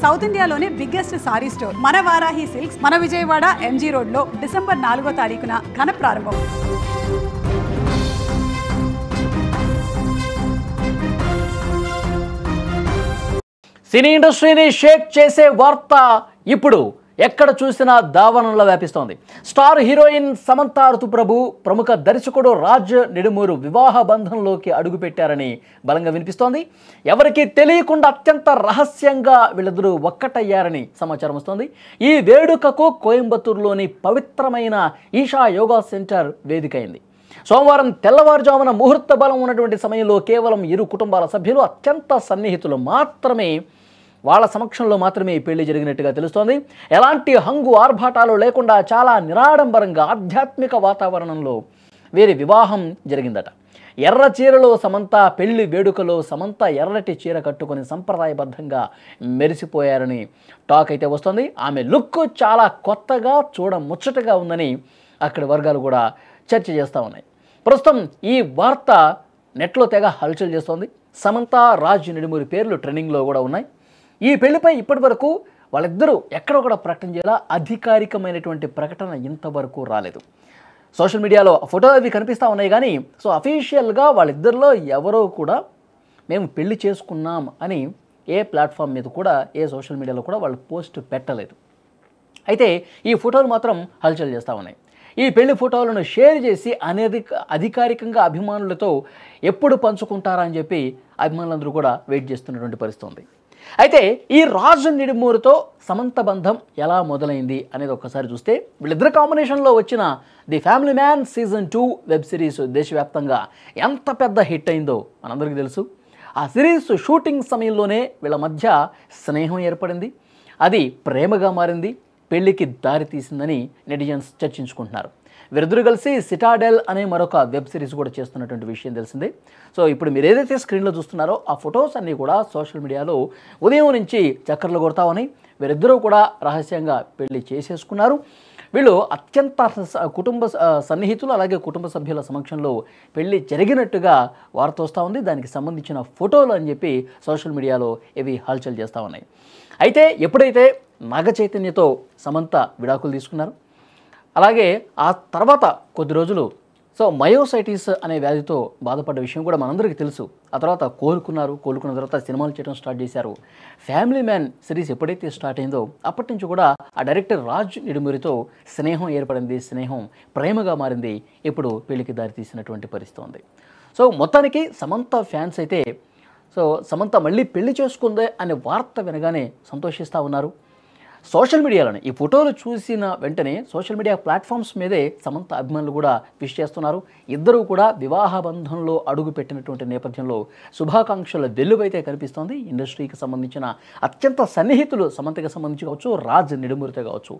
South ఇండియాలోనే biggest sorry store మన Varahi silks మన విజయవాడ ఎంజీ రోడ్ లో డిసెంబర్ 4వ తారీఖున ఘన ప్రారంభం. సినీ ఇండస్ట్రీని షేక్ చేసే వార్త ఇప్పుడు ఎక్కడ చూసినా దావానంలో వ్యాపిస్తోంది. స్టార్ హీరోయిన్ సమంత ఋతుప్రభు ప్రముఖ దర్శకుడు రాజ్ నిడుమూరు వివాహ బంధంలోకి అడుగుపెట్టారని బలంగా వినిపిస్తోంది. ఎవరికీ తెలియకుండా అత్యంత రహస్యంగా వీళ్ళిద్దరూ ఒక్కటయ్యారని సమాచారం వస్తోంది. ఈ వేడుకకు కోయంబత్తూరులోని పవిత్రమైన ఈషా యోగా సెంటర్ వేదికైంది. సోమవారం తెల్లవారుజామున ముహూర్త బలం ఉన్నటువంటి సమయంలో కేవలం ఇరు కుటుంబాల సభ్యులు అత్యంత సన్నిహితులు మాత్రమే వాళ్ళ సమక్షంలో మాత్రమే ఈ పెళ్లి జరిగినట్టుగా తెలుస్తోంది. ఎలాంటి హంగు ఆర్భాటాలు లేకుండా చాలా నిరాడంబరంగా ఆధ్యాత్మిక వాతావరణంలో వీరి వివాహం జరిగిందట. ఎర్ర చీరలో సమంత పెళ్లి వేడుకలో సమంత ఎర్రటి చీర కట్టుకొని సంప్రదాయబద్ధంగా మెరిసిపోయారని టాక్ అయితే వస్తుంది. ఆమె లుక్ చాలా కొత్తగా చూడముచ్చటగా ఉందని అక్కడి వర్గాలు కూడా చర్చ చేస్తూ ఉన్నాయి. ప్రస్తుతం ఈ వార్త నెట్లో తెగ హల్చల్ చేస్తోంది. సమంత రాజ్ నిడుమూరి పేర్లు ట్రెండింగ్లో కూడా ఉన్నాయి. ఈ పెళ్లిపై ఇప్పటి వరకు వాళ్ళిద్దరూ ఎక్కడో కూడా ప్రకటన చేయాలా అధికారికమైనటువంటి ప్రకటన ఇంతవరకు రాలేదు. సోషల్ మీడియాలో ఫోటోలు అవి కనిపిస్తూ ఉన్నాయి కానీ అఫీషియల్గా వాళ్ళిద్దరిలో ఎవరో కూడా మేము పెళ్లి చేసుకున్నాం అని ఏ ప్లాట్ఫామ్ మీద కూడా ఏ సోషల్ మీడియాలో కూడా వాళ్ళు పోస్ట్ పెట్టలేదు. అయితే ఈ ఫోటోలు మాత్రం హల్చల్ చేస్తూ ఉన్నాయి. ఈ పెళ్లి ఫోటోలను షేర్ చేసి అధికారికంగా అభిమానులతో ఎప్పుడు పంచుకుంటారా అని చెప్పి అభిమానులందరూ కూడా వెయిట్ చేస్తున్నటువంటి పరిస్థితి ఉంది. అయితే ఈ రాజు నిడుమూరుతో సమంత బంధం ఎలా మొదలైంది అనేది ఒక్కసారి చూస్తే వీళ్ళిద్దరు కాంబినేషన్లో వచ్చిన the family man season 2 web series దేశవ్యాప్తంగా ఎంత పెద్ద హిట్ అయిందో మనందరికీ తెలుసు. ఆ సిరీస్ షూటింగ్ సమయంలోనే వీళ్ళ మధ్య స్నేహం ఏర్పడింది. అది ప్రేమగా మారింది, పెళ్లికి దారి తీసిందని నెటిజన్స్ చర్చించుకుంటున్నారు. వీరిద్దరూ కలిసి సిటాడెల్ అనే మరొక వెబ్ సిరీస్ కూడా చేస్తున్నటువంటి విషయం తెలిసిందే. ఇప్పుడు మీరు ఏదైతే స్క్రీన్లో చూస్తున్నారో ఆ ఫొటోస్ అన్నీ కూడా సోషల్ మీడియాలో ఉదయం నుంచి చక్కర్లు కొడతామని వీరిద్దరూ కూడా రహస్యంగా పెళ్లి చేసేసుకున్నారు. వీళ్ళు అత్యంత కుటుంబ సన్నిహితులు అలాగే కుటుంబ సభ్యుల సమక్షంలో పెళ్లి జరిగినట్టుగా వార్త వస్తూ ఉంది. దానికి సంబంధించిన ఫోటోలు అని చెప్పి సోషల్ మీడియాలో ఇవి హల్చల్ చేస్తూ ఉన్నాయి. అయితే ఎప్పుడైతే నాగ చైతన్యతో సమంత విడాకులు తీసుకున్నారు, అలాగే ఆ తర్వాత కొద్ది రోజులు మయోసైటిస్ అనే వ్యాధితో బాధపడ్డ విషయం కూడా మనందరికీ తెలుసు. ఆ తర్వాత కోలుకున్న తర్వాత సినిమాలు చేయడం స్టార్ట్ చేశారు. ఫ్యామిలీ మ్యాన్ సిరీస్ ఎప్పుడైతే స్టార్ట్ అయిందో అప్పటి నుంచి కూడా ఆ డైరెక్టర్ రాజ్ నిడుమూరితో స్నేహం ఏర్పడింది, స్నేహం ప్రేమగా మారింది. ఇప్పుడు పెళ్లికి దారి తీసినటువంటి పరిస్థితి ఉంది. మొత్తానికి సమంత ఫ్యాన్స్ అయితే సమంత మళ్ళీ పెళ్లి చేసుకుందే అనే వార్త వినగానే సంతోషిస్తూ ఉన్నారు. సోషల్ మీడియాలోనే ఈ ఫోటోలు చూసిన వెంటనే సోషల్ మీడియా ప్లాట్ఫామ్స్ మీదే సమంత అభిమానులు కూడా విష్ చేస్తున్నారు. ఇద్దరూ కూడా వివాహ బంధంలో అడుగు పెట్టినటువంటి నేపథ్యంలో శుభాకాంక్షల వెల్లువైతే కనిపిస్తోంది. ఇండస్ట్రీకి సంబంధించిన అత్యంత సన్నిహితులు సమంతకి సంబంధించి కావచ్చు, రాజ్ నిడుమూరితో కావచ్చు,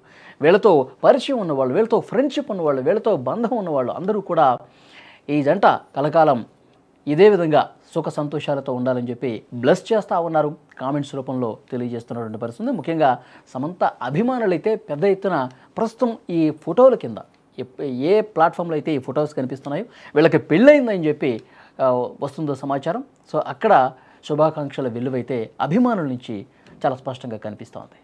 వీళ్ళతో పరిచయం ఉన్నవాళ్ళు, వీళ్ళతో ఫ్రెండ్షిప్ ఉన్నవాళ్ళు, వీళ్ళతో బంధం ఉన్నవాళ్ళు అందరూ కూడా ఈ జంట కలకాలం ఇదే విధంగా సుఖ సంతోషాలతో ఉండాలని చెప్పి బ్లెస్ చేస్తూ ఉన్నారు. కామెంట్స్ రూపంలో తెలియజేస్తున్నటువంటి పరిస్థితి. ముఖ్యంగా సమంత అభిమానులైతే పెద్ద ఎత్తున ప్రస్తుతం ఈ ఫోటోల కింద ఏ ప్లాట్ఫామ్లో అయితే ఈ ఫొటోస్ కనిపిస్తున్నాయో వీళ్ళకి పెళ్ళయిందని చెప్పి వస్తుందో సమాచారం. అక్కడ శుభాకాంక్షల వెల్లువైతే అభిమానుల నుంచి చాలా స్పష్టంగా కనిపిస్తోంది.